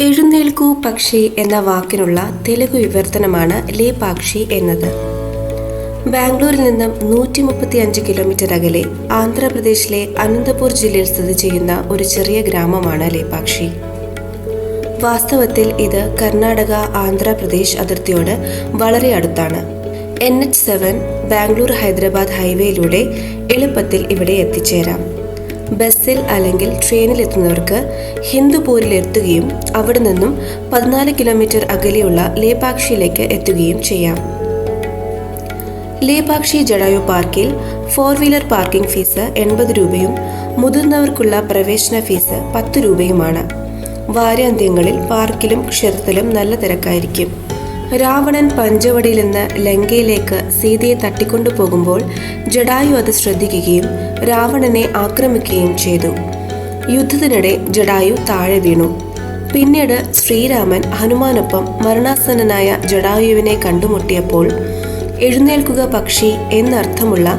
എഴുന്നേൽക്കൂ പക്ഷി എന്ന വാക്കിനുള്ള തെലുഗു വിവർത്തനമാണ് ലേപാക്ഷി എന്നത്. ബാംഗ്ലൂരിൽ നിന്നും 135 കിലോമീറ്റർ അകലെ ആന്ധ്രാപ്രദേശിലെ അനന്തപൂർ ജില്ലയിൽ സ്ഥിതി ചെയ്യുന്ന ഒരു ചെറിയ ഗ്രാമമാണ് ലേപാക്ഷി. വാസ്തവത്തിൽ ഇത് കർണാടക ആന്ധ്രാപ്രദേശ് അതിർത്തിയോട് വളരെ അടുത്താണ്. NH7 ബാംഗ്ലൂർ ഹൈദരാബാദ് ഹൈവേയിലൂടെ എളുപ്പത്തിൽ ഇവിടെ എത്തിച്ചേരാം. ബസ്സിൽ അല്ലെങ്കിൽ ട്രെയിനിൽ എത്തുന്നവർക്ക് ഹിന്ദുപൂരിൽ എത്തുകയും അവിടെ നിന്നും 14 കിലോമീറ്റർ അകലെയുള്ള ലേപാക്ഷിയിലേക്ക് എത്തുകയും ചെയ്യാം. ലേപാക്ഷി ജടായു പാർക്കിൽ 4 വീലർ പാർക്കിംഗ് ഫീസ് 80 രൂപയും മുതിർന്നവർക്കുള്ള പ്രവേശന ഫീസ് 10 രൂപയുമാണ്. വാരാന്ത്യങ്ങളിൽ പാർക്കിലും ക്ഷേത്രത്തിലും നല്ല തിരക്കായിരിക്കും. രാവണൻ പഞ്ചവടിയിൽ നിന്ന് ലങ്കയിലേക്ക് സീതയെ തട്ടിക്കൊണ്ടു പോകുമ്പോൾ ജടായു അത് ശ്രദ്ധിക്കുകയും രാവണനെ ആക്രമിക്കുകയും ചെയ്തു. യുദ്ധത്തിനിടെ ജടായു താഴെ വീണു. പിന്നീട് ശ്രീരാമൻ ഹനുമാനൊപ്പം മരണാസന്നനായ ജടായുവിനെ കണ്ടുമുട്ടിയപ്പോൾ എഴുന്നേൽക്കുക പക്ഷി എന്നർത്ഥമുള്ള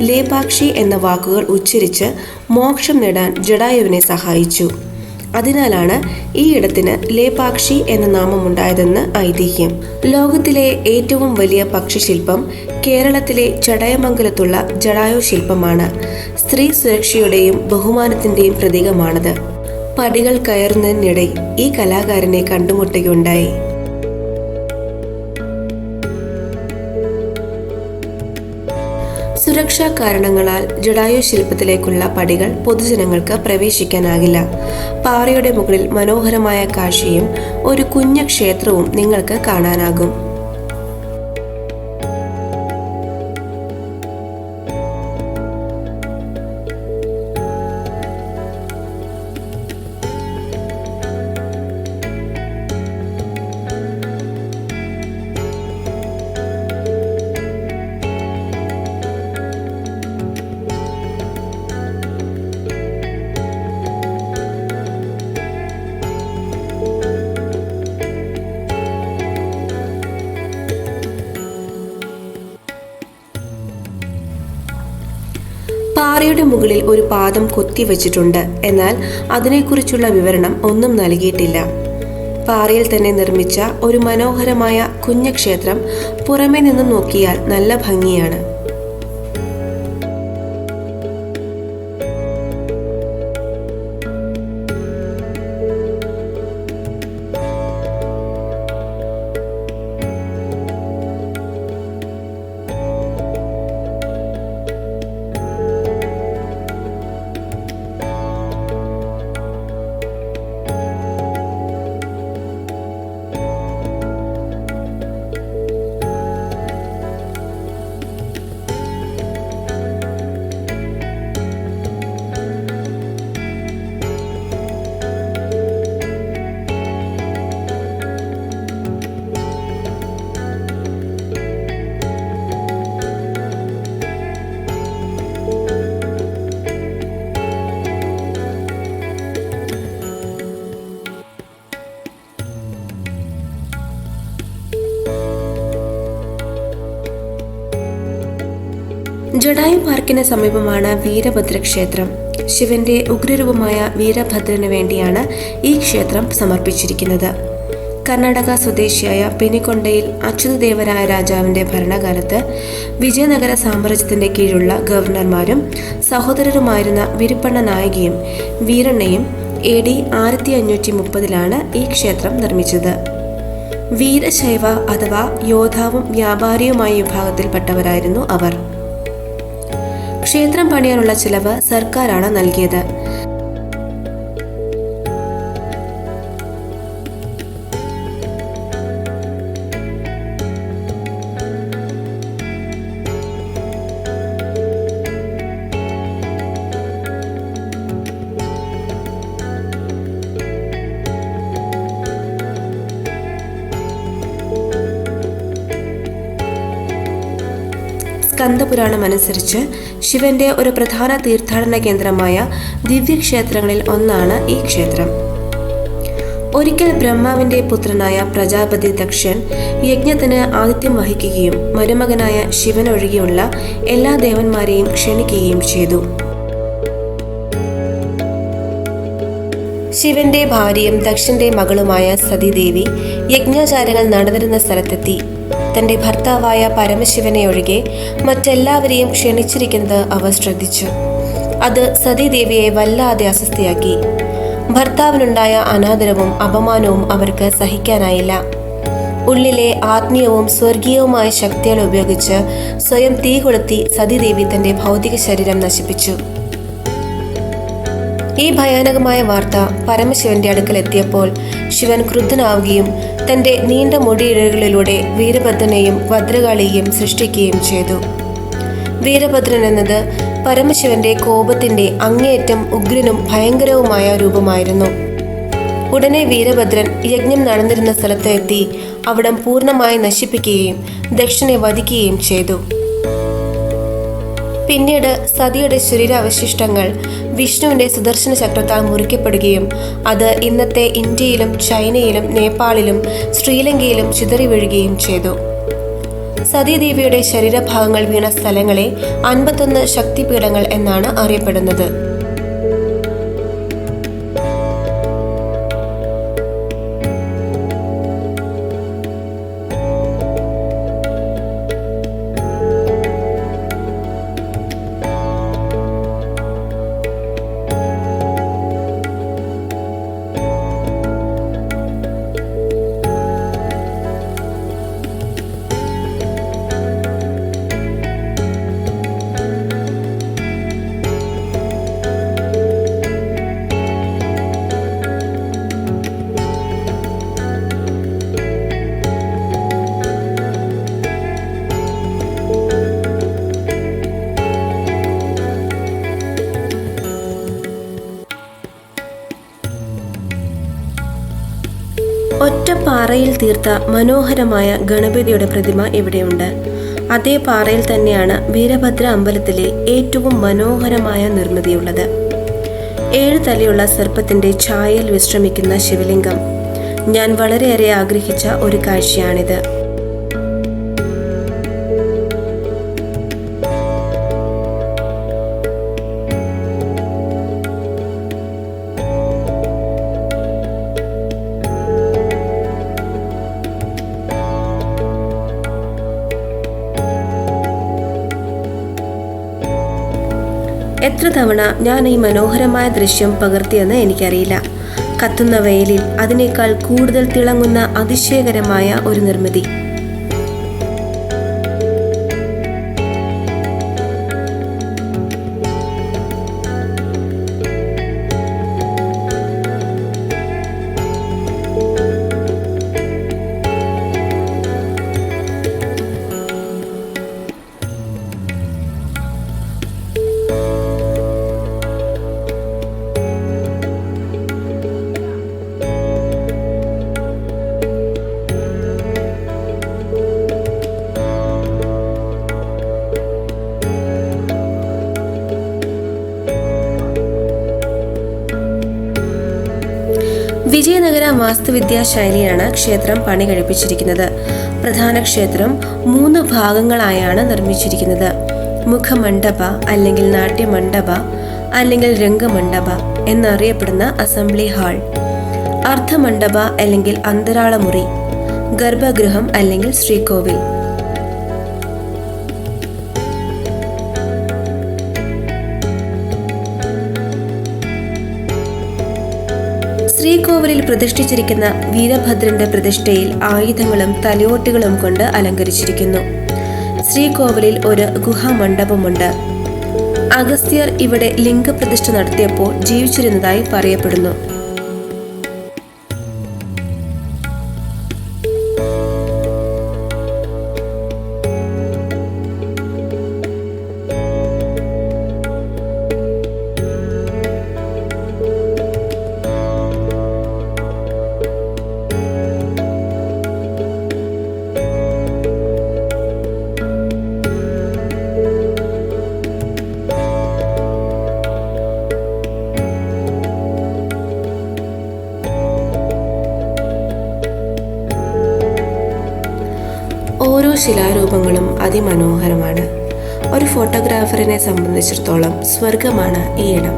ലേപാക്ഷി എന്ന വാക്കുകൾ ഉച്ചരിച്ച് മോക്ഷം നേടാൻ ജടായുവിനെ സഹായിച്ചു. അതിനാലാണ് ഈ ഇടത്തിന് ലേപാക്ഷി എന്ന നാമമുണ്ടായതെന്ന് ഐതിഹ്യം. ലോകത്തിലെ ഏറ്റവും വലിയ പക്ഷിശില്പം കേരളത്തിലെ ചടയമംഗലത്തുള്ള ജടായു ശില്പമാണ്. സ്ത്രീ സുരക്ഷയുടെയും ബഹുമാനത്തിന്റെയും പ്രതീകമാണത്. പടികൾ കയറുന്നതിനിടെ ഈ കലാകാരനെ കണ്ടുമുട്ടുകയുണ്ടായി. സുരക്ഷാ കാരണങ്ങളാൽ ജടായു ശില്പത്തിലേക്കുള്ള പടികൾ പൊതുജനങ്ങൾക്ക് പ്രവേശിക്കാനാകില്ല. പാറയുടെ മുകളിൽ മനോഹരമായ കാഴ്ചയും ഒരു കുഞ്ഞു ക്ഷേത്രവും നിങ്ങൾക്ക് കാണാനാകും. പാറയുടെ മുകളിൽ ഒരു പാദം കൊത്തിവെച്ചിട്ടുണ്ട്. എന്നാൽ അതിനെക്കുറിച്ചുള്ള വിവരണം ഒന്നും നൽകിയിട്ടില്ല. പാറയിൽ തന്നെ നിർമ്മിച്ച ഒരു മനോഹരമായ കുഞ്ഞു ക്ഷേത്രം പുറമേ നിന്നും നോക്കിയാൽ നല്ല ഭംഗിയാണ്. ജടായു പാർക്കിന് സമീപമാണ് വീരഭദ്ര ക്ഷേത്രം. ശിവന്റെ ഉഗ്രരൂപമായ വീരഭദ്രന് വേണ്ടിയാണ് ഈ ക്ഷേത്രം സമർപ്പിച്ചിരിക്കുന്നത്. കർണാടക സ്വദേശിയായ പെനിക്കൊണ്ടയിൽ അച്യുതദേവരായ രാജാവിന്റെ ഭരണകാലത്ത് വിജയനഗര സാമ്രാജ്യത്തിന്റെ കീഴിലുള്ള ഗവർണർമാരും സഹോദരരുമായിരുന്ന വിരുപ്പണ്ണ നായകിയും വീരണ്ണയും AD 1530 ഈ ക്ഷേത്രം നിർമ്മിച്ചത്. വീരശൈവ അഥവാ യോദ്ധാവും വ്യാപാരിയുമായ വിഭാഗത്തിൽപ്പെട്ടവരായിരുന്നു അവർ. ക്ഷേത്രം പണിയാനുള്ള ചിലവ് സർക്കാരാണ് നൽകിയത്. സ്കന്ദപുരാണം അനുസരിച്ച് ശിവന്റെ ഒരു പ്രധാന തീർത്ഥാടന കേന്ദ്രമായ ദിവ്യക്ഷേത്രങ്ങളിൽ ഒന്നാണ് ഈ ക്ഷേത്രം. ഒരിക്കൽ ബ്രഹ്മാവിന്റെ പുത്രനായ പ്രജാപതി ദക്ഷൻ യജ്ഞത്തിന് ആതിഥ്യം വഹിക്കുകയും മരുമകനായ ശിവനൊഴികെയുള്ള എല്ലാ ദേവന്മാരെയും ക്ഷണിക്കുകയും ചെയ്തു. ശിവന്റെ ഭാര്യയും ദക്ഷന്റെ മകളുമായ സതീദേവി യജ്ഞാചാരങ്ങൾ നടന്നിരുന്ന സ്ഥലത്തെത്തി. തന്റെ ഭർത്താവായ പരമശിവനെ ഒഴികെ മറ്റെല്ലാവരെയും ക്ഷണിച്ചിരിക്കുന്നത് അവർ ശ്രദ്ധിച്ചു. അത് സതീദേവിയെ വല്ലാതെ അസ്വസ്ഥയാക്കി. ഭർത്താവിനുണ്ടായ അനാദരവും അപമാനവും അവർക്ക് സഹിക്കാനായില്ല. ഉള്ളിലെ ആത്മീയവും സ്വർഗീയവുമായ ശക്തികൾ ഉപയോഗിച്ച് സ്വയം തീ കൊളുത്തി സതീദേവി തന്റെ ഭൗതിക ശരീരം നശിപ്പിച്ചു. ഈ ഭയാനകമായ വാർത്ത പരമശിവന്റെ അടുക്കൽ എത്തിയപ്പോൾ ശിവൻ ക്രുദ്ധനാവുകയും തന്റെ നീണ്ട മുടിയിഴകളിലൂടെ വീരഭദ്രനെയും ഭദ്രകാളിയെയും സൃഷ്ടിക്കുകയും ചെയ്തു. വീരഭദ്രൻ എന്നത് പരമശിവന്റെ കോപത്തിന്റെ അങ്ങേയറ്റം ഉഗ്രനും ഭയങ്കരവുമായ രൂപമായിരുന്നു. ഉടനെ വീരഭദ്രൻ യജ്ഞം നടന്നിരുന്ന സ്ഥലത്ത് എത്തി അവിടം പൂർണ്ണമായി നശിപ്പിക്കുകയും ദക്ഷനെ വധിക്കുകയും ചെയ്തു. പിന്നീട് സതിയുടെ ശരീരാവശിഷ്ടങ്ങൾ വിഷ്ണുവിന്റെ സുദർശന ചക്രത്താൽ മുറിക്കപ്പെടുകയും അത് ഇന്നത്തെ ഇന്ത്യയിലും ചൈനയിലും നേപ്പാളിലും ശ്രീലങ്കയിലും ചിതറി വീഴുകയും ചെയ്തു. സതീദേവിയുടെ ശരീരഭാഗങ്ങൾ വീണ സ്ഥലങ്ങളെ 51 ശക്തിപീഠങ്ങൾ എന്നാണ് അറിയപ്പെടുന്നത്. ഒറ്റ പാറയിൽ തീർത്ത മനോഹരമായ ഗണപതിയുടെ പ്രതിമ ഇവിടെയുണ്ട്. അതേ പാറയിൽ തന്നെയാണ് വീരഭദ്ര അമ്പലത്തിലെ ഏറ്റവും മനോഹരമായ നിർമ്മിതിയുള്ളത്. 7 തലയുള്ള സർപ്പത്തിന്റെ ഛായയിൽ വിശ്രമിക്കുന്ന ശിവലിംഗം ഞാൻ വളരെയേറെ ആഗ്രഹിച്ച ഒരു കാഴ്ചയാണിത്. എത്ര തവണ ഞാൻ ഈ മനോഹരമായ ദൃശ്യം പകർത്തിയെന്ന് എനിക്കറിയില്ല. കത്തുന്ന വെയിലിൽ അതിനേക്കാൾ കൂടുതൽ തിളങ്ങുന്ന അതിശയകരമായ ഒരു നിർമ്മിതി. വിജയനഗര വാസ്തുവിദ്യാ ശൈലിയാണ് ക്ഷേത്രം പണി കഴിപ്പിച്ചിരിക്കുന്നത്. പ്രധാന ക്ഷേത്രം 3 ഭാഗങ്ങളായാണ് നിർമ്മിച്ചിരിക്കുന്നത്. മുഖമണ്ഡപ അല്ലെങ്കിൽ നാട്യമണ്ഡപ അല്ലെങ്കിൽ രംഗമണ്ഡപ എന്നറിയപ്പെടുന്ന അസംബ്ലി ഹാൾ, അർദ്ധമണ്ഡപ അല്ലെങ്കിൽ അന്തരാളമുറി, ഗർഭഗൃഹം അല്ലെങ്കിൽ ശ്രീകോവിൽ. ശ്രീകോവിലിൽ പ്രതിഷ്ഠിച്ചിരിക്കുന്ന വീരഭദ്രന്റെ പ്രതിഷ്ഠയിൽ ആയുധങ്ങളും തലയോട്ടികളും കൊണ്ട് അലങ്കരിച്ചിരിക്കുന്നു. ശ്രീകോവിലിൽ ഒരു ഗുഹാമണ്ഡപമുണ്ട്. അഗസ്ത്യർ ഇവിടെ ലിംഗപ്രതിഷ്ഠ നടത്തിയപ്പോൾ ജീവിച്ചിരുന്നതായി പറയപ്പെടുന്നു. ഓരോ ശിലാരൂപങ്ങളും അതിമനോഹരമാണ്. ഒരു ഫോട്ടോഗ്രാഫറിനെ സംബന്ധിച്ചിടത്തോളം സ്വർഗമാണ് ഈ ഇടം.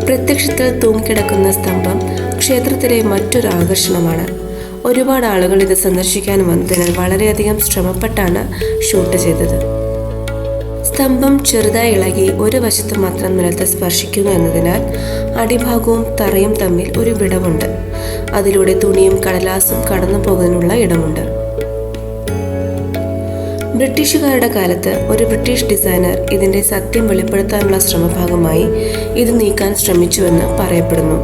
പ്രത്യക്ഷത്തിൽ തൂങ്ങിക്കിടക്കുന്ന സ്തംഭം ക്ഷേത്രത്തിലെ മറ്റൊരു ആകർഷണമാണ്. ഒരുപാട് ആളുകൾ ഇത് സന്ദർശിക്കാൻ വന്നതിനാൽ വളരെയധികം ശ്രമപ്പെട്ടാണ് ഷൂട്ട് ചെയ്തത്. സ്തംഭം ചെറുതായി ഇളകി ഒരു വശത്ത് മാത്രം നിലത്ത് സ്പർശിക്കുന്നു എന്നതിനാൽ അടിഭാഗവും തറയും തമ്മിൽ ഒരു വിടവുണ്ട്. അതിലൂടെ തുണിയും കടലാസും കടന്നു പോകുന്നതിനുള്ള ഇടമുണ്ട്. ബ്രിട്ടീഷുകാരുടെ കാലത്ത് ഒരു ബ്രിട്ടീഷ് ഡിസൈനർ ഇതിന്റെ സത്യം വെളിപ്പെടുത്താനുള്ള ശ്രമഭാഗമായി ഇത് നീക്കാൻ ശ്രമിച്ചുവെന്ന് പറയപ്പെടുന്നു.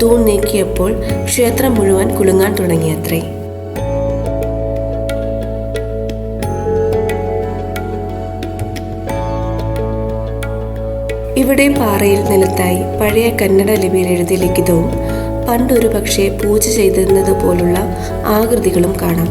തൂൺ നീക്കിയപ്പോൾ ക്ഷേത്രം മുഴുവൻ കുലുങ്ങാൻ തുടങ്ങിയത്രേ. ഇവിടെ പാറയിൽ നിലത്തായി പഴയ കന്നഡ ലിപിയിൽ എഴുതിയ ലിഖിതവും പണ്ടൊരു പക്ഷേ പൂജ ചെയ്തിരുന്നത് പോലുള്ള ആകൃതികളും കാണാം.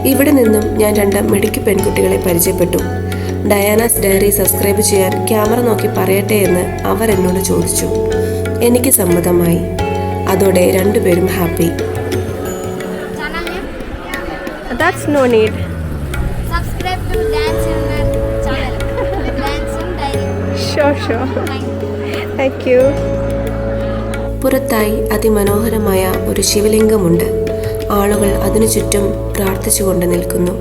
ഇവിടെ നിന്നും ഞാൻ 2 മിടുക്കി പെൺകുട്ടികളെ പരിചയപ്പെട്ടു. ഡയാനാസ് ഡയറി സബ്സ്ക്രൈബ് ചെയ്യാൻ ക്യാമറ നോക്കി പറയട്ടെ എന്ന് അവർ എന്നോട് ചോദിച്ചു. എനിക്ക് സമ്മതമായി. അതോടെ 2 പേരും happy. That's no need. Subscribe to Dance channel. Dance Diary. Sure. Thank you. പുറത്തായി അതിമനോഹരമായ ഒരു ശിവലിംഗമുണ്ട്. ആളുകൾ അതിനു ചുറ്റും പ്രാർത്ഥിച്ചുകൊണ്ട് നിൽക്കുന്നു.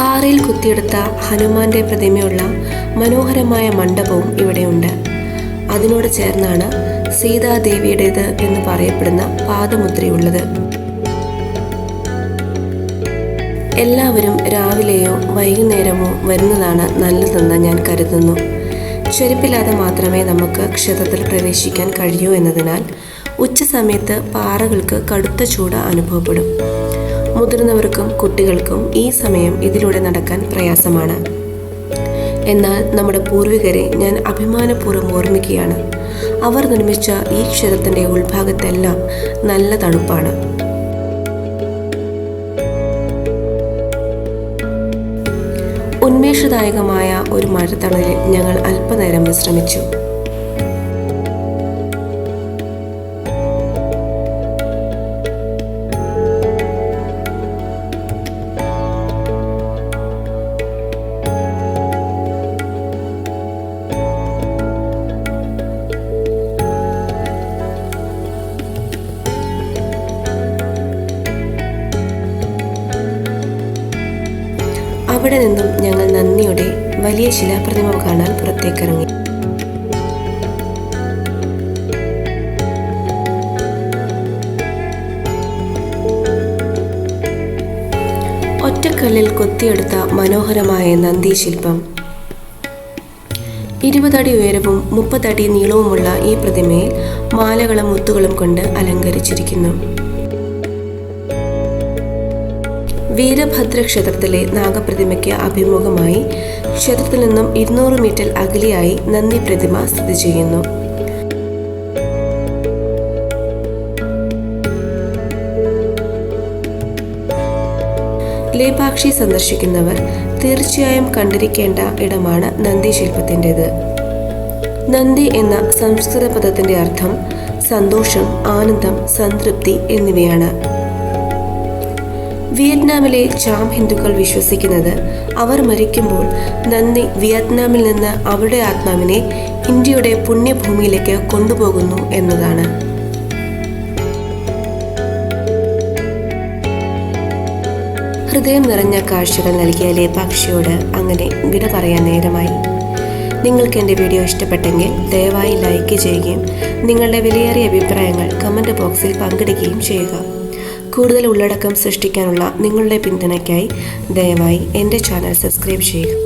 പാറയിൽ കുത്തിയെടുത്ത ഹനുമാന്റെ പ്രതിമയുള്ള മനോഹരമായ മണ്ഡപവും ഇവിടെയുണ്ട്. അതിനോട് ചേർന്നാണ് സീതാദേവിയുടേത് എന്ന് പറയപ്പെടുന്ന പാദമുദ്രയുള്ളത്. എല്ലാവരും രാവിലെയോ വൈകുന്നേരമോ വരുന്നതാണ് നല്ലതെന്ന് ഞാൻ കരുതുന്നു. ചെരുപ്പില്ലാതെ മാത്രമേ നമുക്ക് ക്ഷേത്രത്തിൽ പ്രവേശിക്കാൻ കഴിയൂ എന്നതിനാൽ ഉച്ച സമയത്ത് പാറകൾക്ക് കടുത്ത ചൂട് അനുഭവപ്പെടും. മുതിർന്നവർക്കും കുട്ടികൾക്കും ഈ സമയം ഇതിലൂടെ നടക്കാൻ പ്രയാസമാണ്. എന്നാൽ നമ്മുടെ പൂർവികരെ ഞാൻ അഭിമാനപൂർവ്വം ഓർമ്മിക്കുകയാണ്. അവർ നിർമ്മിച്ച ഈ ക്ഷേത്രത്തിൻ്റെ ഉൾഭാഗത്തെല്ലാം നല്ല തണുപ്പാണ്. ഉന്മേഷദായകമായ ഒരു മഴത്തണലിൽ ഞങ്ങൾ അല്പനേരം വിശ്രമിച്ചു. അവിടെ നിന്നും ഞങ്ങൾ നന്ദിയുടെ വലിയ ശിലാപ്രതിമ കാണാൻ പുറത്തേക്കിറങ്ങി. ഒറ്റക്കല്ലിൽ കൊത്തിയെടുത്ത മനോഹരമായ നന്ദി ശില്പം. 20 അടി ഉയരവും 30 അടി നീളവുമുള്ള ഈ പ്രതിമയിൽ മാലകളും മുത്തുകളും കൊണ്ട് അലങ്കരിച്ചിരിക്കുന്നു. വീരഭദ്ര ക്ഷേത്രത്തിലെ നാഗപ്രതിമയ്ക്ക് അഭിമുഖമായി ക്ഷേത്രത്തിൽ നിന്നും 200 മീറ്റർ അകലെയായി നന്ദി പ്രതിമ സ്ഥിതി ചെയ്യുന്നു. ലേപാക്ഷി സന്ദർശിക്കുന്നവർ തീർച്ചയായും കണ്ടിരിക്കേണ്ട ഇടമാണ് നന്ദി ശില്പത്തിൻ്റെത്. നന്ദി എന്ന സംസ്കൃത പദത്തിൻ്റെ അർത്ഥം സന്തോഷം, ആനന്ദം, സംതൃപ്തി എന്നിവയാണ്. വിയറ്റ്നാമിലെ ചാം ഹിന്ദുക്കൾ വിശ്വസിക്കുന്നത് അവർ മരിക്കുമ്പോൾ നന്ദി വിയറ്റ്നാമിൽ നിന്ന് അവരുടെ ആത്മാവിനെ ഇന്ത്യയുടെ പുണ്യഭൂമിയിലേക്ക് കൊണ്ടുപോകുന്നു എന്നതാണ്. ഹൃദയം നിറഞ്ഞ കാഴ്ചകൾ നൽകിയ ലേപാക്ഷിയോട് അങ്ങനെ വിട പറയാൻ നേരമായി. നിങ്ങൾക്ക് എൻ്റെ വീഡിയോ ഇഷ്ടപ്പെട്ടെങ്കിൽ ദയവായി ലൈക്ക് ചെയ്യുകയും നിങ്ങളുടെ വിലയേറിയ അഭിപ്രായങ്ങൾ കമൻറ്റ് ബോക്സിൽ പങ്കിടുകയും ചെയ്യുക. കൂടുതൽ ഉള്ളടക്കം സൃഷ്ടിക്കാനുള്ള നിങ്ങളുടെ പിന്തുണയ്ക്കായി ദയവായി എൻ്റെ ചാനൽ സബ്സ്ക്രൈബ് ചെയ്യുക.